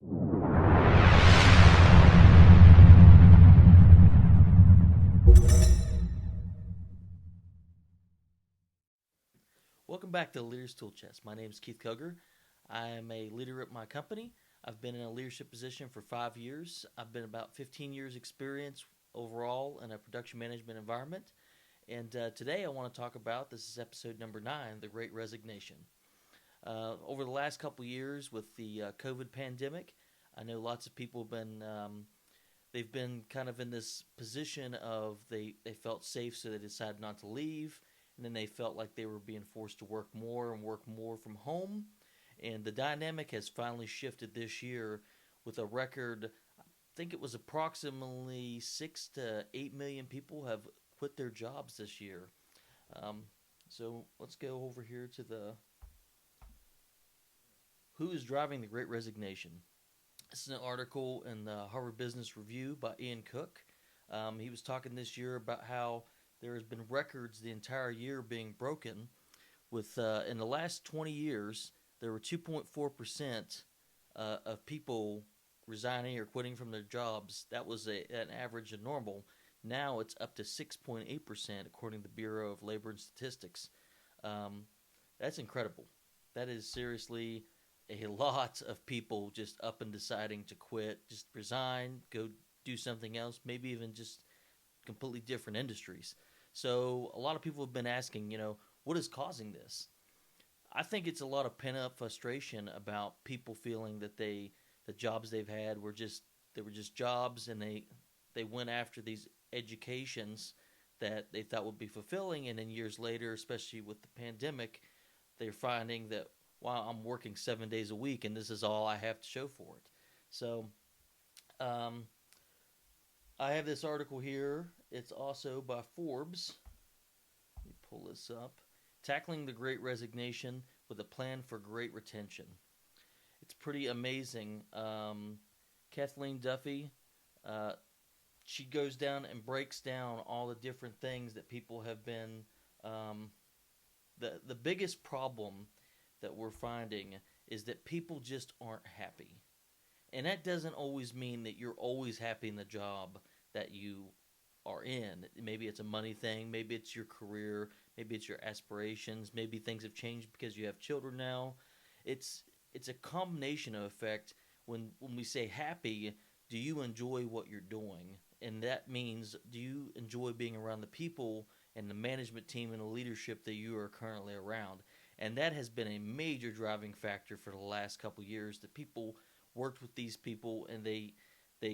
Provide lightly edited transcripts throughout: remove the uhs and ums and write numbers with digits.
Welcome back to Leaders Tool Chest. My name is Keith Koger. I am a leader at my company. I've been in a leadership position for 5 years. I've been about 15 years experience overall in a production management environment. And today I want to talk about, this is episode number 9, the Great Resignation. Over the last couple years with the COVID pandemic, I know lots of people have been, they've been kind of in this position of they felt safe so they decided not to leave. And then they felt like they were being forced to work more and work more from home. And the dynamic has finally shifted this year with a record, I think it was approximately 6 to 8 million people have quit their jobs this year. So let's go over here to the who is driving the Great Resignation. This is an article in the Harvard Business Review by Ian Cook. He was talking this year about how there has been records the entire year being broken. With in the last 20 years, there were 2.4% of people resigning or quitting from their jobs. That was an average of normal. Now it's up to 6.8% according to the Bureau of Labor and Statistics. That's incredible. That is seriously a lot of people just up and deciding to quit, just resign, go do something else, maybe even just completely different industries. So a lot of people have been asking, what is causing this? I think it's a lot of pent-up frustration about people feeling that the jobs they've had were just jobs, and they went after these educations that they thought would be fulfilling, and then years later, especially with the pandemic, they're finding that, wow, I'm working 7 days a week and this is all I have to show for it. So I have this article here. It's also by Forbes. Let me pull this up. Tackling the Great Resignation with a Plan for Great Retention. It's pretty amazing. Kathleen Duffy, she goes down and breaks down all the different things that people have been. The biggest problem that we're finding is that people just aren't happy. And that doesn't always mean that you're always happy in the job that you are in. Maybe it's a money thing, maybe it's your career, maybe it's your aspirations, maybe things have changed because you have children now. It's a combination of effect. When we say happy, do you enjoy what you're doing? And that means, do you enjoy being around the people and the management team and the leadership that you are currently around? And that has been a major driving factor for the last couple years, that people worked with these people and they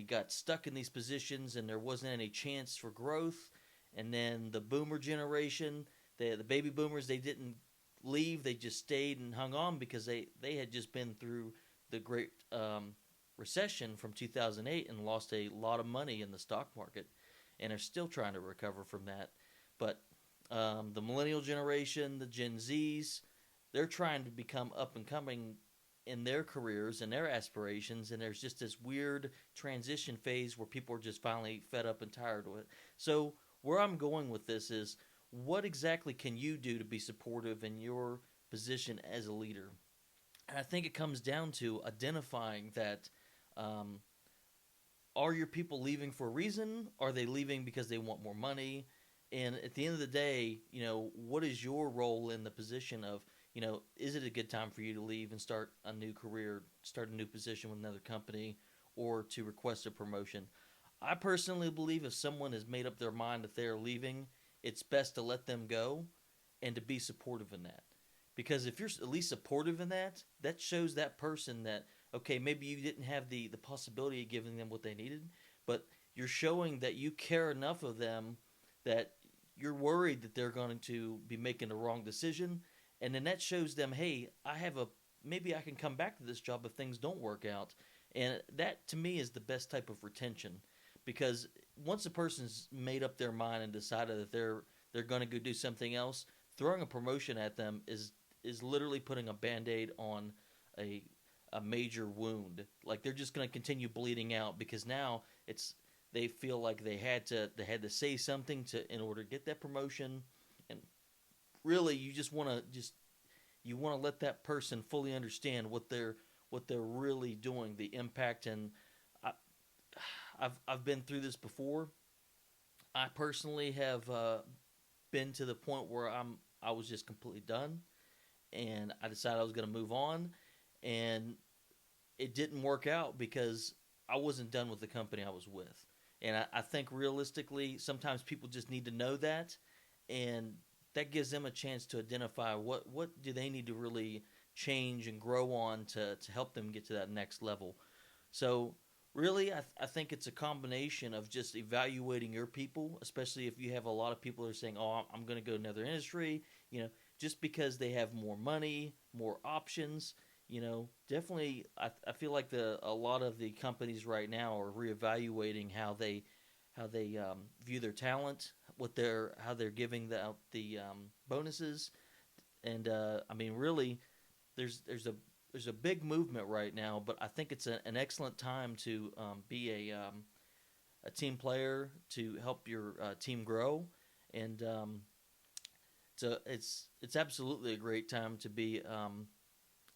got stuck in these positions and there wasn't any chance for growth. And then the boomer generation, the baby boomers, they didn't leave. They just stayed and hung on because they had just been through the Great Recession from 2008 and lost a lot of money in the stock market and are still trying to recover from that. But the millennial generation, the Gen Zs, they're trying to become up and coming in their careers and their aspirations, and there's just this weird transition phase where people are just finally fed up and tired of it. So where I'm going with this is, what exactly can you do to be supportive in your position as a leader? And I think it comes down to identifying that, are your people leaving for a reason? Are they leaving because they want more money? And at the end of the day, what is your role in the position of, is it a good time for you to leave and start a new career, start a new position with another company, or to request a promotion? I personally believe if someone has made up their mind that they're leaving, it's best to let them go and to be supportive in that. Because if you're at least supportive in that, that shows that person that, okay, maybe you didn't have the possibility of giving them what they needed, but you're showing that you care enough of them that you're worried that they're going to be making the wrong decision. And then that shows them, hey, maybe I can come back to this job if things don't work out. And that, to me, is the best type of retention. Because once a person's made up their mind and decided that they're going to go do something else, throwing a promotion at them is literally putting a Band-Aid on a major wound. Like, they're just going to continue bleeding out because now they feel like they had to say something in order to get that promotion. And really, you just want to let that person fully understand what what they're really doing, the impact. And I, I've been through this before. I personally have been to the point where I was just completely done, and I decided I was going to move on, and it didn't work out because I wasn't done with the company I was with. And I think realistically, sometimes people just need to know that, and that gives them a chance to identify what do they need to really change and grow on to help them get to that next level. So really, I think it's a combination of just evaluating your people, especially if you have a lot of people who are saying, "Oh, I'm going to go to another industry," you know, just because they have more money, more options. Definitely, I feel like a lot of the companies right now are reevaluating how they view their talent, how they're giving out the bonuses, and I mean, really, there's a big movement right now, but I think it's an excellent time to be a team player to help your team grow, and it's absolutely a great time to be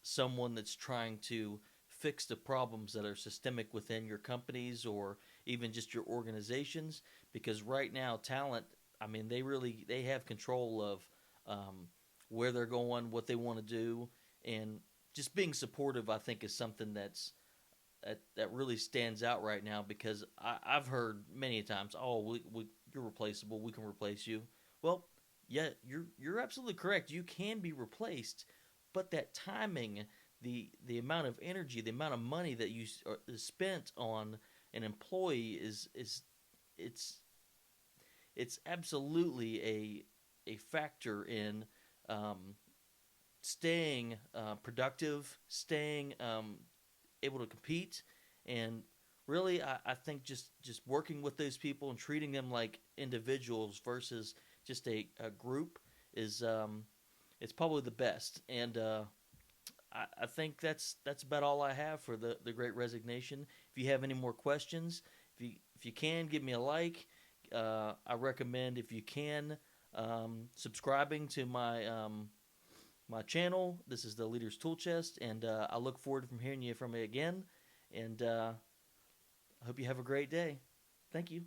someone that's trying to fix the problems that are systemic within your companies or even just your organizations. Because right now, talent, I mean, they have control of where they're going, what they want to do, and just being supportive. I think is something that really stands out right now because I've heard many times, "Oh, you're replaceable. We can replace you." Well, yeah, you're absolutely correct. You can be replaced, but that timing, the amount of energy, the amount of money that you is spent on an employee is it's it's absolutely a factor in um, staying productive, staying able to compete, and really, I think just working with those people and treating them like individuals versus just a group is it's probably the best. And I think that's about all I have for the Great Resignation. If you have any more questions, if you can give me a like, I recommend if you can subscribing to my channel. This is the Leaders Tool Chest, and I look forward to hearing from me again. And I hope you have a great day. Thank you.